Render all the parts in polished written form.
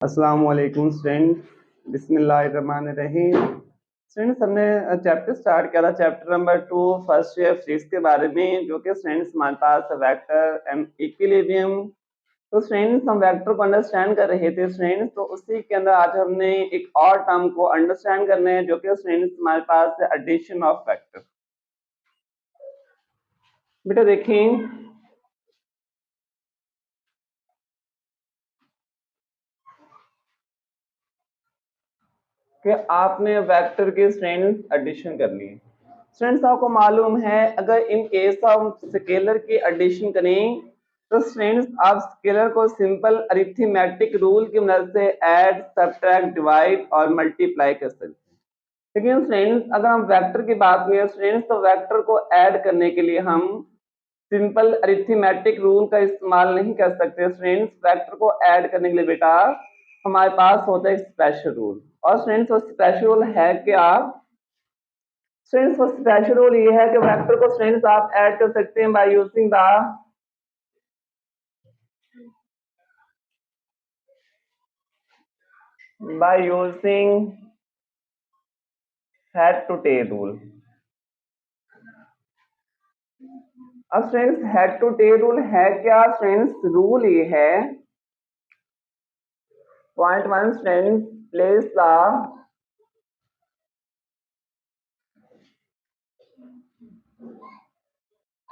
अस्सलाम वालेकुम स्टूडेंट। बिस्मिल्लाहिर्रहमानिर्रहीम। स्टूडेंट्स, हमने चैप्टर स्टार्ट किया था, chapter number 2 first year physics के बारे में, जो कि स्टूडेंट्स हमारे पास वेक्टर एंड इक्विलिब्रियम। तो स्टूडेंट्स, हम वेक्टर को अंडरस्टैंड कर रहे थे स्टूडेंट्स, तो उसी के अंदर आज हमने एक और टर्म को अंडरस्टैंड करना है, जो कि स्टूडेंट्स हमारे पास है एडिशन ऑफ वेक्टर। बेटा देखें, कि आपने वेक्टर के स्टूडेंट्स एडिशन करनी है। स्टूडेंट्स, आपको मालूम है अगर इन केस ऑफ स्केलर की एडिशन करें तो स्टूडेंट्स आप स्केलर को सिंपल अरिथमेटिक रूल की मदद से ऐड, सब्ट्रैक्ट, डिवाइड और मल्टीप्लाई कर सकते हैं। लेकिन स्टूडेंट्स अगर हम वेक्टर की बात करें स्टूडेंट्स, तो वेक्टर को ऐड करने के लिए हम सिंपल अरिथमेटिक रूल का इस्तेमाल नहीं कर सकते स्टूडेंट्स। वेक्टर को ऐड करने के लिए बेटा हमारे पास होता है स्पेशल रूल। और स्टूडेंट्स वो स्पेशल रूल है क्या? स्टूडेंट्स वो स्पेशल रूल ये है कि वेक्टर को स्टूडेंट्स आप ऐड कर सकते हैं by using head to tail rule. अब students head to tail rule है क्या? स्टूडेंट्स रूल ये है, point one, students place the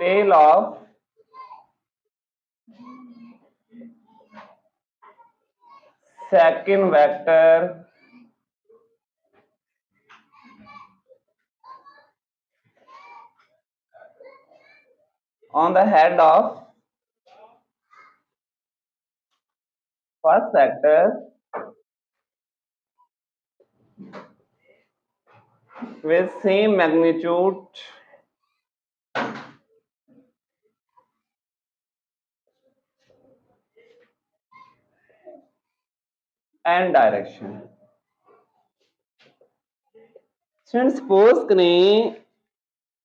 tail of second vector on the head of first vector with same magnitude and direction। Student suppose करें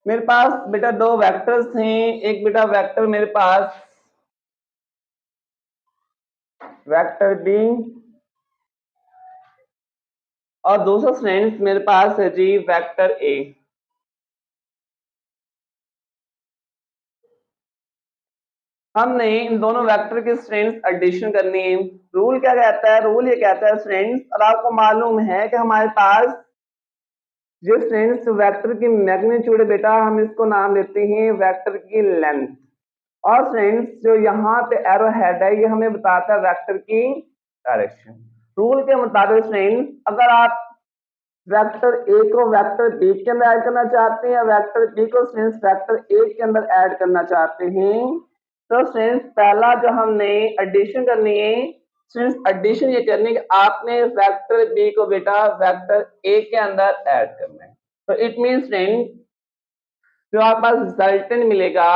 मेरे पास बेटा दो vectors हैं, एक बेटा वेक्टर मेरे पास वेक्टर बी और दूसरा स्टूडेंट्स मेरे पास है जी वेक्टर ए। हमने इन दोनों वेक्टर के स्ट्रेंथ एडिशन करनी है। रूल क्या कहता है? रूल ये कहता है स्ट्रेंथ, और आपको मालूम है कि हमारे पास जो स्ट्रेंथ वेक्टर की मैग्नीट्यूड है बेटा, हम इसको नाम देते हैं वेक्टर की लेंथ। और स्ट्रेंथ जो यहाँ पे एरो हेड है ये हमें बताता है वेक्टर की डायरेक्शन। रूल के मुताबिक स्ट्रेंथ अगर आप वेक्टर ए को वेक्टर बी के अंदर ऐड करना चाहते हैं या वेक्टर बी को स्ट्रेंथ वेक्टर ए के अंदर ऐड करना चाहते हैं, तो स्टूडेंट्स पहला जो हमने एडिशन करनी है, स्टूडेंट्स एडिशन ये करनी है कि आपने वेक्टर बी को बेटा वेक्टर ए के अंदर ऐड करना है। तो इट मींस स्टूडेंट जो आपके पास रिजल्टेंट मिलेगा,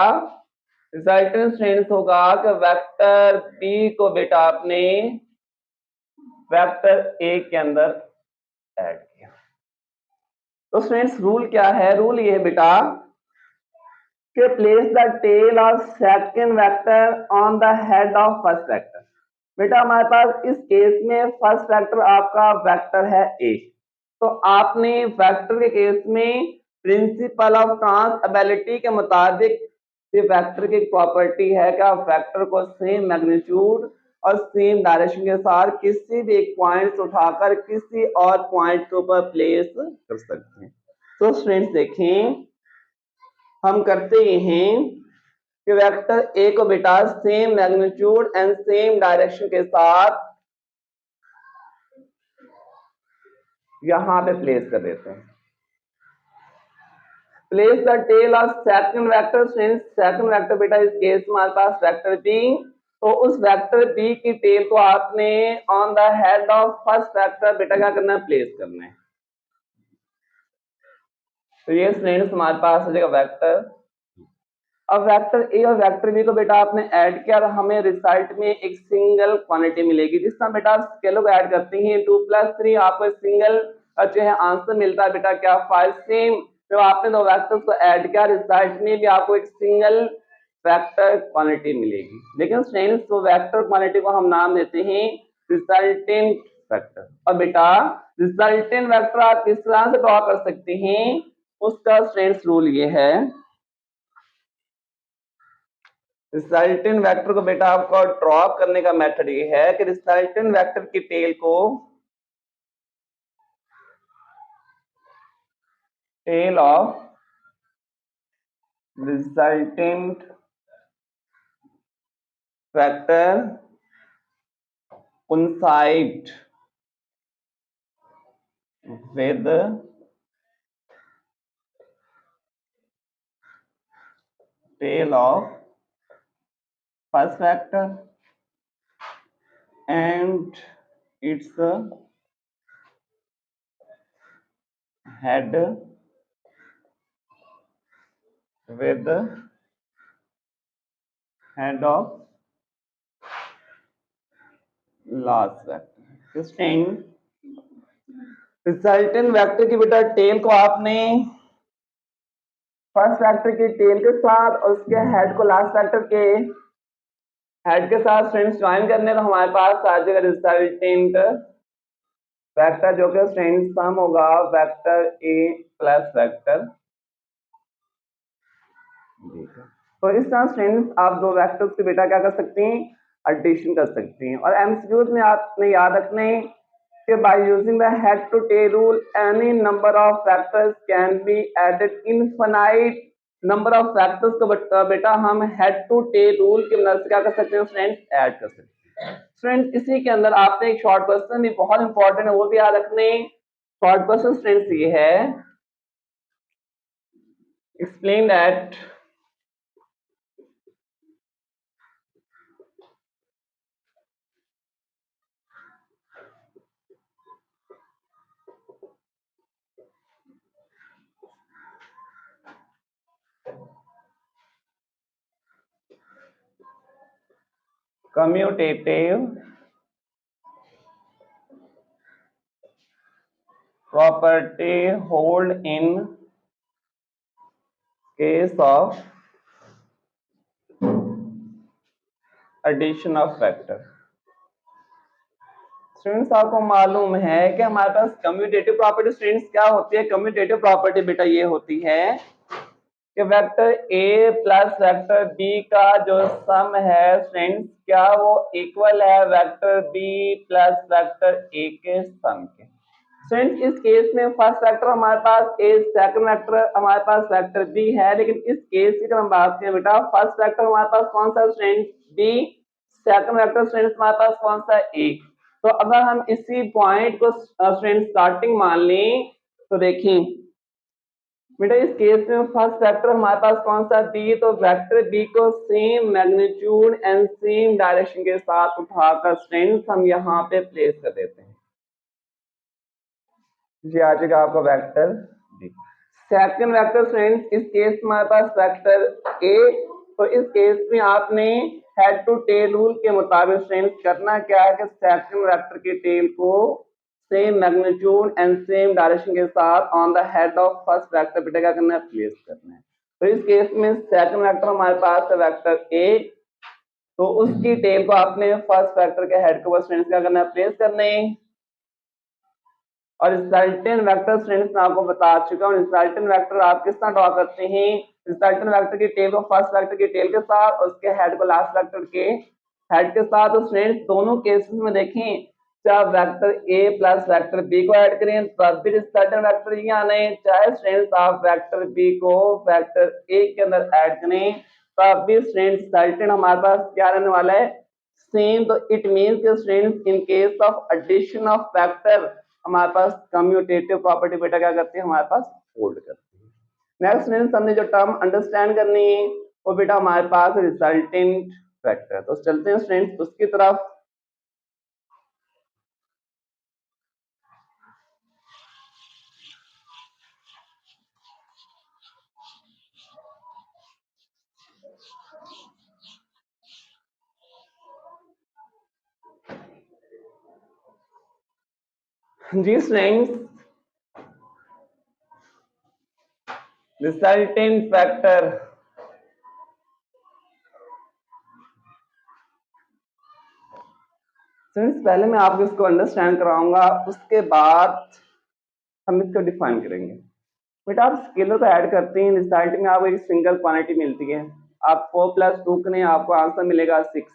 रिजल्टेंट स्टूडेंट्स होगा कि वेक्टर बी को बेटा आपने वेक्टर ए के अंदर ऐड किया। तो स्टूडेंट्स रूल क्या है? रूल ये है बेटा कि place the tail of second vector on the head of first vector. बेटा हमारे पास इस केस में फर्स्ट वेक्टर आपका वेक्टर है ए, तो आपने वेक्टर के केस में प्रिंसिपल ऑफ ट्रांसएबिलिटी के मुताबिक ये वेक्टर की प्रॉपर्टी है कि आप वेक्टर को सेम मैग्नीट्यूड और सेम डायरेक्शन के साथ किसी भी एक पॉइंट से उठाकर किसी और पॉइंट के ऊपर प्लेस कर सकते हैं। तो स्टूडेंट्स देखें, हम करते ये हैं कि वेक्टर ए को बेटा same magnitude and same direction के साथ यहां पे प्लेस कर देते हैं। Place the tail of second vector, since second vector बेटा इस केस में हमारे पास वेक्टर बी, तो उस वेक्टर बी की टेल को आपने on the head of first vector बेटा क्या करना है? प्लेस करना है। तो ये स्टूडेंट्स हमारे पास हो जाएगा वेक्टर। अब वेक्टर ए और वेक्टर बी को बेटा आपने ऐड किया और हमें रिजल्ट में एक सिंगल क्वांटिटी मिलेगी। जिस तरह बेटा आप स्केलर को ऐड करते हैं 2 + 3 आपको सिंगल जो है आंसर मिलता है बेटा क्या? 5। सेम जब आपने दो वेक्टर्स को ऐड किया रिजल्ट में भी आपको एक सिंगल वेक्टर क्वांटिटी मिलेगी। लेकिन स्टूडेंट्स वो वेक्टर क्वांटिटी को हम नाम देते हैं रिजल्टेंट वेक्टर। और बेटा रिजल्टेंट वेक्टर आप किस तरह से ड्रॉ कर सकते हैं, उसका स्ट्रेंथ रूल ये है। रिजल्टेंट वेक्टर को बेटा आपको ड्रॉ करने का मेथड ये है कि रिजल्टेंट वेक्टर की टेल को tail of resultant vector coincide with tail of first vector and its head with head of last vector। Stand resultant vector की बेटा टेल को आपने फर्स्ट वेक्टर की टेल के साथ और उसके हेड को लास्ट वेक्टर के हेड के साथ फ्रेंड्स ज्वाइन करने, तो हमारे पास आ जाएगा रिजल्टेंट वेक्टर जो कि फ्रेंड्स सम होगा वेक्टर ए प्लस वेक्टर। तो इस तरह फ्रेंड्स आप दो वेक्टर्स के बेटा क्या कर सकते हैं, एडिशन कर सकते हैं। और एमसीक्यूज में आपने याद रखना है कि by using the head to tail rule any number of vectors can be added, infinite number of vectors को बेटा हम हेड टू टेल रूल की मदद से क्या कर सकते हैं फ्रेंड्स, ऐड कर सकते हैं। फ्रेंड्स इसी के अंदर आपने एक शॉर्ट क्वेश्चन भी बहुत इंपॉर्टेंट है, वो भी याद रखने। शॉर्ट क्वेश्चन फ्रेंड्स ये है, explain that commutative property hold in case of addition of vector। Students आपको मालूम है कि हमारे पास कम्यूटेटिव प्रॉपर्टी स्टूडेंट्स क्या होती है। कम्यूटेटिव प्रॉपर्टी बेटा ये होती है कि vector A plus vector B का जो सम है फ्रेंड्स, क्या वो इक्वल है vector B plus vector A के सम के। फ्रेंड्स इस केस में फर्स्ट वेक्टर हमारे पास ए, सेकंड वेक्टर हमारे पास वेक्टर बी है, लेकिन इस केस की अगर हम बात करें बेटा, फर्स्ट वेक्टर हमारे पास कौन सा friends, B, second vector friends हमारे पास कौन सा, ए। तो अगर हम इसी पॉइंट को फ्रेंड्स स्टार्टिंग मान लें तो देखें बेटा इस केस में फर्स्ट वेक्टर हमारे पास कौन सा, बी, तो वेक्टर बी को same magnitude and same direction के साथ उठाकर फ्रेंड्स हम यहाँ पे प्लेस कर देते हैं। जी आ जाएगा आपका vector B. Second vector friends इस केस में हमारे पास वेक्टर ए, तो इस केस में आपने हेड टू टेल रूल के मुताबिक फ्रेंड्स करना क्या है कि सेकंड वेक्टर की टेल को same magnitude and same direction के साथ on the head of first vector बेटा क्या करना है, प्लेस करना है। तो इस केस में सेकंड वेक्टर हमारे पास है वेक्टर ए, तो उसकी टेल को आपने फर्स्ट वेक्टर के हेड के ऊपर फ्रेंड्स क्या करना है, प्लेस करने। और रिजल्टेंट वेक्टर फ्रेंड्स मैं आपको बता चुका हूँ, रिजल्टेंट वेक्टर आप किस तरह ड्रॉ करते हैं, रिजल्टेंट वेक्टर की टेल को फर्स्ट वेक्टर की टेल के साथ और उसके हेड को लास्ट वेक्टर के हेड के साथ। तो फ्रेंड्स दोनों केसेस में देखें, चाहे vector A plus vector B को ऐड करें तब भी रिजल्टेंट वेक्टर ही आना है, चाहे फ्रेंड्स आप वेक्टर बी को वेक्टर ए के अंदर ऐड करें तब भी फ्रेंड्स रिजल्टेंट हमारे पास क्या रहने वाला है, सेम। तो इट मींस कि friends in case of addition of vector हमारे पास कम्यूटेटिव प्रॉपर्टी बेटा क्या करती है, हमारे पास होल्ड करती है। नेक्स्ट फ्रेंड्स हमने जो टर्म अंडरस्टैंड करनी है वो बेटा हमारे पास रिजल्टेंट वेक्टर। तो चलते हैं फ्रेंड्स उसकी तरफ। जी फ्रेंड्स रिजल्टेंट वेक्टर सिंस पहले मैं आपको इसको अंडरस्टैंड कराऊंगा, उसके बाद हम इसको डिफाइन करेंगे। बेटा आप स्केलर को ऐड करते हैं, रिजल्ट में आपको एक सिंगल क्वांटिटी मिलती है, आप 4 + 2 करें आपको आंसर मिलेगा 6।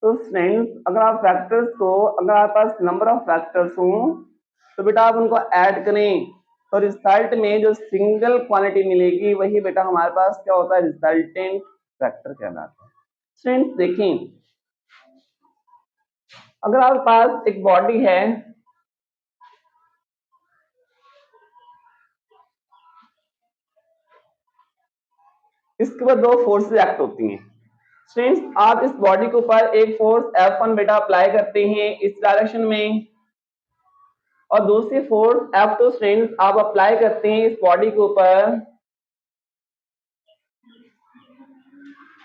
तो स्टूडेंट्स अगर आप फैक्टर्स को, अगर आपके पास नंबर ऑफ फैक्टर्स हों तो बेटा आप उनको ऐड करें, तो रिजल्ट में जो सिंगल क्वांटिटी मिलेगी वही बेटा हमारे पास क्या होता है, रिजल्टेंट फैक्टर कहलाता है। स्टूडेंट्स देखें, अगर आपके पास एक बॉडी है, इसके ऊपर 2 फोर्सेस एक्ट होती हैं। स्टूडेंट्स आप इस बॉडी के ऊपर एक फोर्स F1 बेटा अप्लाई करते हैं इस डायरेक्शन में, और दूसरी फोर्स F2 स्टूडेंट्स आप अप्लाई करते हैं इस बॉडी के ऊपर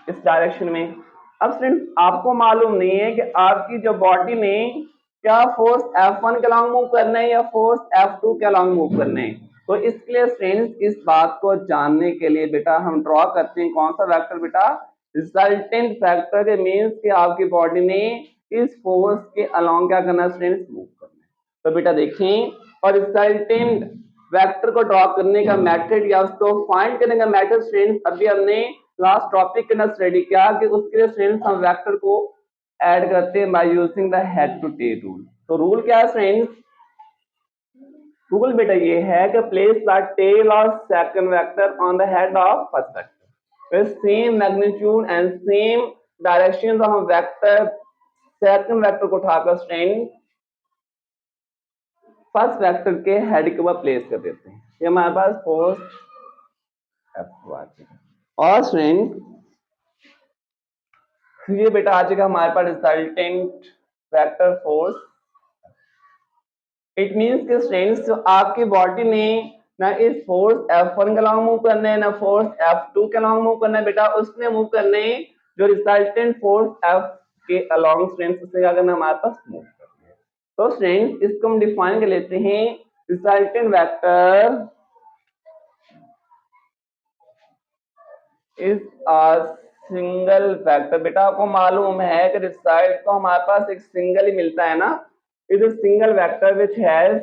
इस डायरेक्शन में। अब स्टूडेंट्स आपको मालूम नहीं है कि आपकी जो बॉडी में क्या फोर्स F1 के अलॉन्ग मूव करना है या फोर्स F2 के अलॉन्ग मूव करना है। तो इसके लिए स्टूडेंट्स इस बात को जानने के लिए बेटा हम ड्रॉ करते हैं कौन सा वेक्टर बेटा, रिजल्टेंट फैक्टर के मींस कि आपकी बॉडी में इस फोर्स के अलॉन्ग क्या करना है स्टूडेंट्स, मूव करना है। तो बेटा देखें, और रिजल्टेंट वेक्टर को ड्रॉ करने का मेथड या उसको फाइंड करने का मेथड स्टूडेंट्स अभी हमने लास्ट टॉपिक के अंदर स्टडी किया कि उसके लिए स्टूडेंट्स हम वेक्टर को ऐड करते हैं by using the head to tail rule. तो रूल क्या है स्टूडेंट्स, रूल बेटा ये है कि place the tail of second vector on the head of first vector with same magnitude and same directions of vector. Second vector को उठाकर student first vector के हेड के ऊपर प्लेस कर देते हैं। ये हमारे पास फोर्स F2 और स्टूडेंट ये बेटा आ जाएगा हमारे पास resultant vector force. It means कि स्टूडेंट्स जो आपकी बॉडी में ना इस फोर्स F1 के अलॉन्ग मूव करना है ना फोर्स F2 के अलॉन्ग मूव करना है बेटा, उसने मूव करने जो रिजल्टेंट फोर्स F के अलॉन्ग स्टूडेंट्स उससे क्या करना हमारे पास मूव करना है। तो स्टूडेंट्स इसको हम डिफाइन कर लेते हैं, resultant vector is a single vector. बेटा आपको मालूम है कि रिजल्ट तो हमारे पास एक सिंगल ही मिलता है ना, is a single vector which has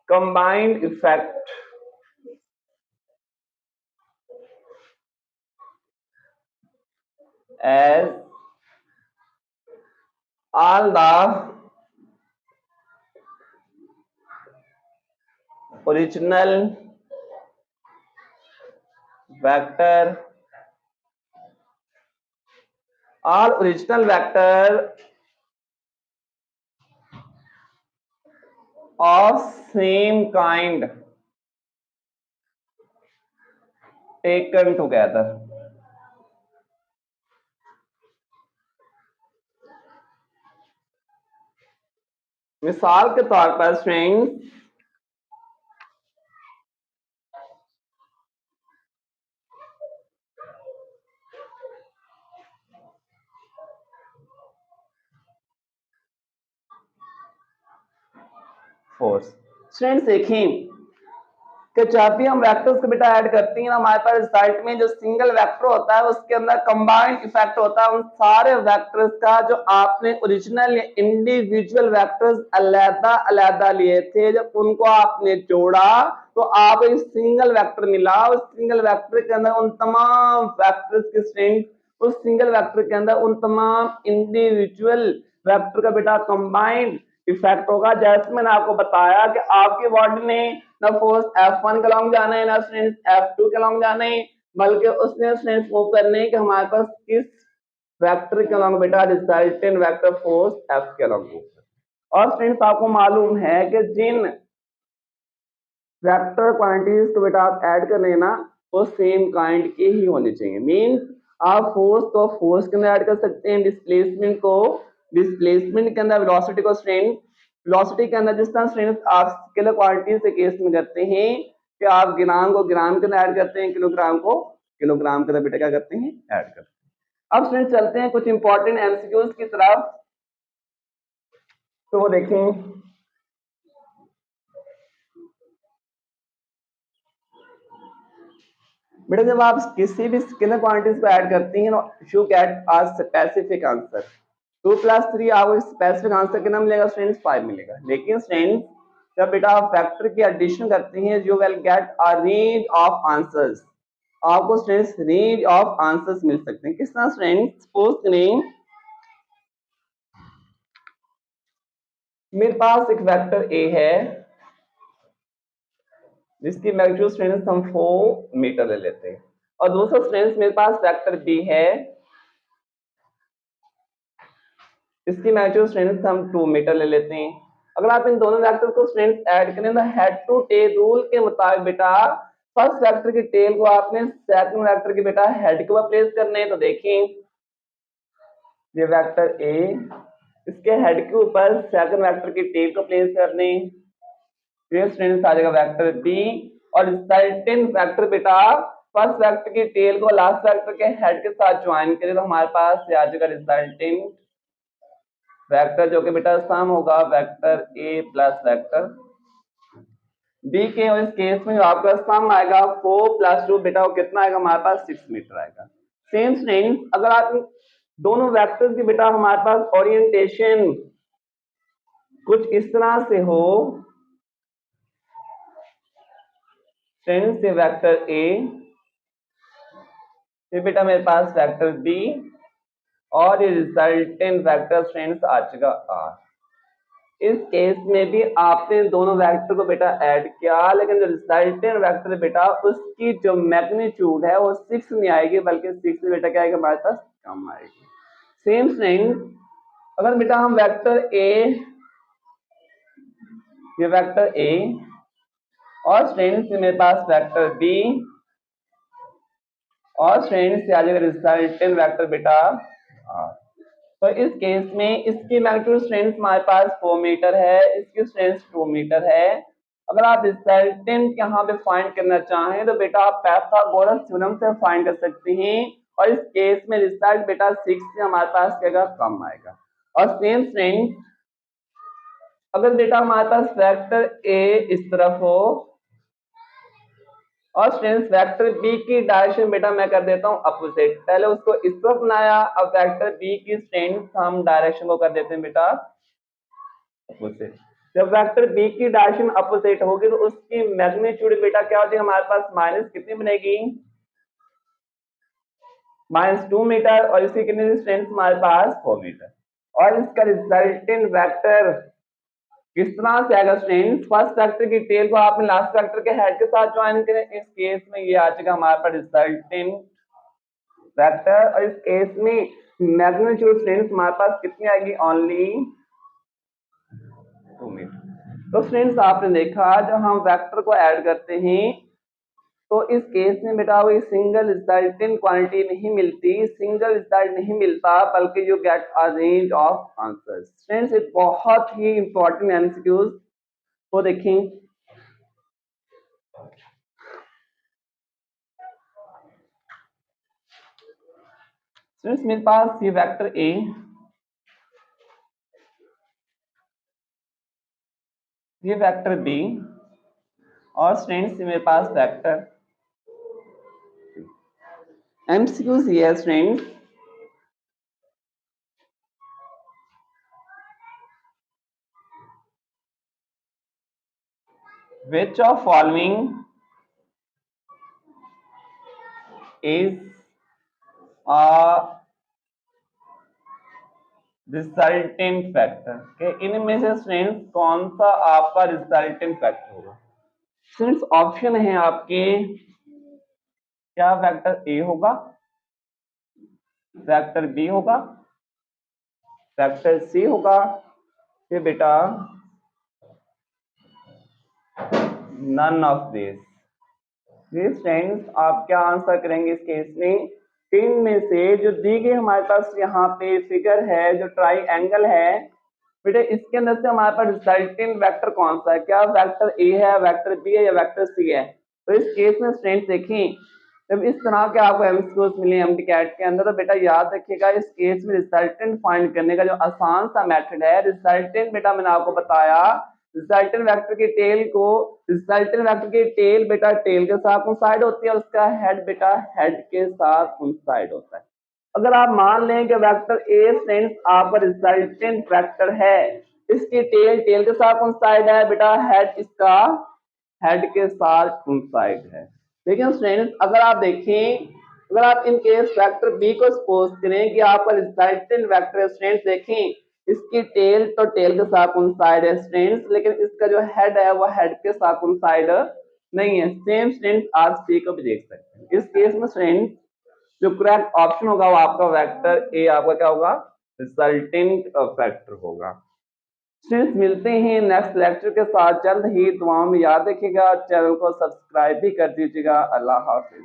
combined effect as all the original vector, all original vector of same kind taken together। मिसाल के तौर पर स्ट्रिंग्स फोर्स। स्टूडेंट्स देखें कि जब भी हम वेक्टर्स को बेटा ऐड करते हैं हमारे पास रिजल्ट में जो सिंगल वेक्टर होता है उसके अंदर कंबाइंड इफेक्ट होता है उन सारे वेक्टर्स का जो आपने ओरिजिनल या इंडिविजुअल वेक्टर्स अलग अलग लिए थे, जब उनको आपने जोड़ा तो आप एक सिंगल वेक्टर मिला। उस सिंगल वेक्टर के अंदर उन तमाम वेक्टर्स की स्ट्रेंथ, उस सिंगल वेक्टर के अंदर उन तमाम इंडिविजुअल वेक्टर का बेटा कंबाइंड इफेक्ट होगा। जैसे मैंने आपको बताया कि आपकी बॉडी ने ना फोर्स F1 के अलॉन्ग जाना है ना स्ट्रेंथ F2 के अलॉन्ग जाना है, बल्कि उसने स्ट्रेंथ मूव करने कि हमारे पास किस वेक्टर के अलॉन्ग बेटा रिजल्टेंट वेक्टर फोर्स F के अलॉन्ग मूव करना। और स्ट्रेंथ आपको मालूम है कि जिन वेक्टर क्वांटिटीज को बेटा आप ऐड कर रहे हैं ना वो सेम काइंड के ही होने चाहिए। मींस आप फोर्स को फोर्स के अंदर ऐड कर सकते हैं, डिस्प्लेसमेंट को डिस्प्लेसमेंट के अंदर, वेलोसिटी को स्ट्रेंथ वेलोसिटी के अंदर। जिस तरह स्ट्रेंथ आप स्केलर क्वांटिटीज के केस में करते हैं कि आप ग्राम को ग्राम के अंदर ऐड करते हैं, किलोग्राम को किलोग्राम के अंदर बेटा क्या करते हैं, ऐड करते हैं। अब स्टूडेंट चलते हैं कुछ इंपॉर्टेंट एमसीक्यूज की तरफ। तो वो देखें, बेटा जब आप किसी भी स्केलर क्वांटिटीज को ऐड करती हैं you get a specific answer. 2 + 3 आपको स्पेसिफिक आंसर कितना मिलेगा स्टूडेंट्स? 5 मिलेगा। लेकिन स्टूडेंट्स जब बेटा आप फैक्टर की एडिशन करती हैं you will get a range of answers. आपको स्टूडेंट्स रेंज ऑफ आंसर्स मिल सकते हैं। किस तरह स्टूडेंट्स? सपोज करें मेरे पास एक वेक्टर ए है जिसकी मैग्नीट्यूड स्टूडेंट्स हम 4 मीटर ले लेते हैं, और दूसरा स्टूडेंट्स मेरे पास वेक्टर बी है, इसकी मैग्नीट्यूड स्टूडेंट्स हम 2 मीटर ले लेते हैं। अगर आप इन दोनों वेक्टर को स्टूडेंट्स ऐड करें तो हेड टू टेल रूल के मुताबिक बेटा फर्स्ट वेक्टर की टेल को आपने सेकंड वेक्टर के बेटा हेड के ऊपर प्लेस करना है। तो देखें ये वेक्टर ए, इसके हेड के ऊपर सेकंड वेक्टर की टेल को प्लेस करने, ये स्टूडेंट्स आ जाएगा वेक्टर बी, और रिजल्टेंट वेक्टर बेटा फर्स्ट वेक्टर की टेल को लास्ट वेक्टर के हेड के साथ ज्वाइन करें तो हमारे पास ये आ जाएगा रिजल्टेंट वेक्टर, जो कि बेटा सम होगा vector A plus vector B के। और इस केस में आपका सम आएगा 4 + 2 बेटा वो कितना आएगा हमारे पास? 6 मीटर आएगा। सेम स्टूडेंट्स अगर आप दोनों वेक्टर्स की बेटा हमारे पास ओरिएंटेशन कुछ इस तरह से हो, स्टूडेंट्स ये वेक्टर ए, ये बेटा मेरे पास वेक्टर बी, और ये रिजल्टेंट वेक्टर स्टूडेंट्स आ जाएगा आर। इस केस में भी आपने दोनों वेक्टर को बेटा ऐड किया, लेकिन जो रिजल्टेंट वेक्टर बेटा उसकी जो मैग्नीट्यूड है वो 6 नहीं आएगी, बल्कि 6 से बेटा क्या आएगा हमारे पास? कम आएगी। सेम स्टूडेंट अगर बेटा हम वेक्टर ए, ये वेक्टर ए, और स्टूडेंट्स मेरे पास वेक्टर बी, और स्टूडेंट्स आ जाएगा रिजल्टेंट वेक्टर बेटा आर। तो इस केस में इसकी मैग्नीट्यूड स्ट्रेंथ हमारे पास 4 मीटर है, इसकी स्ट्रेंथ 2 मीटर है। अगर आप रिजल्टेंट यहाँ पे फाइंड करना चाहें तो बेटा आप पाइथागोरस थ्योरम से फाइंड कर सकते हैं, और इस केस में रिजल्ट बेटा 6 से हमारे पास क्या कम आएगा। और सेम स्ट्रेंथ अगर बेटा हमारे पास वेक्टर ए इस तरफ हो और स्ट्रेंथ वेक्टर बी की डायरेक्शन बेटा मैं कर देता हूं अपोजिट, पहले उसको इस तरफ बनाया, अब वेक्टर बी की स्ट्रेंथ हम डायरेक्शन को कर देते हैं बेटा अपोजिट। जब वेक्टर बी की डायरेक्शन अपोजिट होगी तो उसकी मैग्नीट्यूड बेटा क्या हो जाएगी हमारे पास? माइनस कितनी बनेगी? -2 मीटर, और इसकी कितनी स्ट्रेंथ हमारे पास? 4 मीटर। और इसका रिजल्टेंट वेक्टर किस तरह से आएगा स्टूडेंट्स? फर्स्ट वेक्टर की टेल को आपने लास्ट वेक्टर के हेड के साथ ज्वाइन करें, इस केस में ये आ जाएगा हमारे पास रिजल्टेंट वेक्टर, और इस केस में मैग्नीट्यूड स्टूडेंट्स हमारे पास कितनी आएगी? Only 2 metre. तो स्टूडेंट्स आपने देखा जब हम वेक्टर को ऐड करते हैं तो इस केस में बेटा वो सिंगल रिजल्टेंट क्वांटिटी नहीं मिलती, सिंगल रिजल्ट नहीं मिलता, बल्कि you get a range of answers. Friends एक बहुत ही इंपॉर्टेंट एमसीक्यूज को देखें। फ्रेंड्स मेरे पास ये वेक्टर ए, ये वेक्टर बी, और स्टूडेंट्स मेरे पास वेक्टर एमसीक्यूज ये है students, which of following is a resultant factor के इनमें से स्टूडेंट्स कौन सा आपका रिजल्टेंट फैक्टर होगा? स्टूडेंट्स ऑप्शन है आपके, क्या वेक्टर ए होगा, वेक्टर बी होगा, वेक्टर सी होगा, ये बेटा नन ऑफ दिस। स्टूडेंट्स आप क्या आंसर करेंगे इस केस में? तीन में से जो दी गई हमारे पास यहाँ पे फिगर है, जो ट्राइंगल है बेटा, इसके अंदर से हमारे पास रिजल्टेंट वेक्टर कौन सा है? क्या वेक्टर ए है, वेक्टर बी है, या वेक्टर सी है? तो इस केस में स्टूडेंट्स देखें जब इस तरह के आपको एमसीक्यूज मिले एमटीकैट के अंदर तो बेटा याद रखिएगा इस केस में रिजल्टेंट फाइंड करने का जो आसान सा मेथड है, रिजल्टेंट बेटा मैंने आपको बताया रिजल्टेंट वेक्टर की टेल को, रिजल्टेंट वेक्टर की टेल बेटा टेल के साथ कोइंसाइड होती है और उसका हेड बेटा हेड के साथ कोइंसाइड होता है। अगर आप मान लें कि वेक्टर ए फ्रेंड्स आपका रिजल्टेंट वेक्टर है, इसकी टेल टेल के साथ कोइंसाइड है बेटा, हेड इसका हेड के साथ कोइंसाइड है। लेकिन फ्रेंड्स अगर आप देखें, अगर आप इन केस वेक्टर बी को सपोज करें कि आपका रिजल्टेंट वेक्टर फ्रेंड्स देखें, इसकी टेल तो टेल के साथ कोइंसाइड है फ्रेंड्स, लेकिन इसका जो हेड है वो हेड के साथ कोइंसाइड नहीं है। सेम फ्रेंड्स आप सी को भी देख सकते हैं। इस केस में फ्रेंड्स जो करेक्ट ऑप्शन होगा वो आपका वेक्टर ए आपका क्या होगा, रिजल्टेंट वेक्टर होगा। स्टूडेंट्स मिलते हैं नेक्स्ट लेक्चर के साथ जल्द ही। दुआओं में याद रखिएगा, चैनल को सब्सक्राइब भी कर दीजिएगा। अल्लाह हाफिज।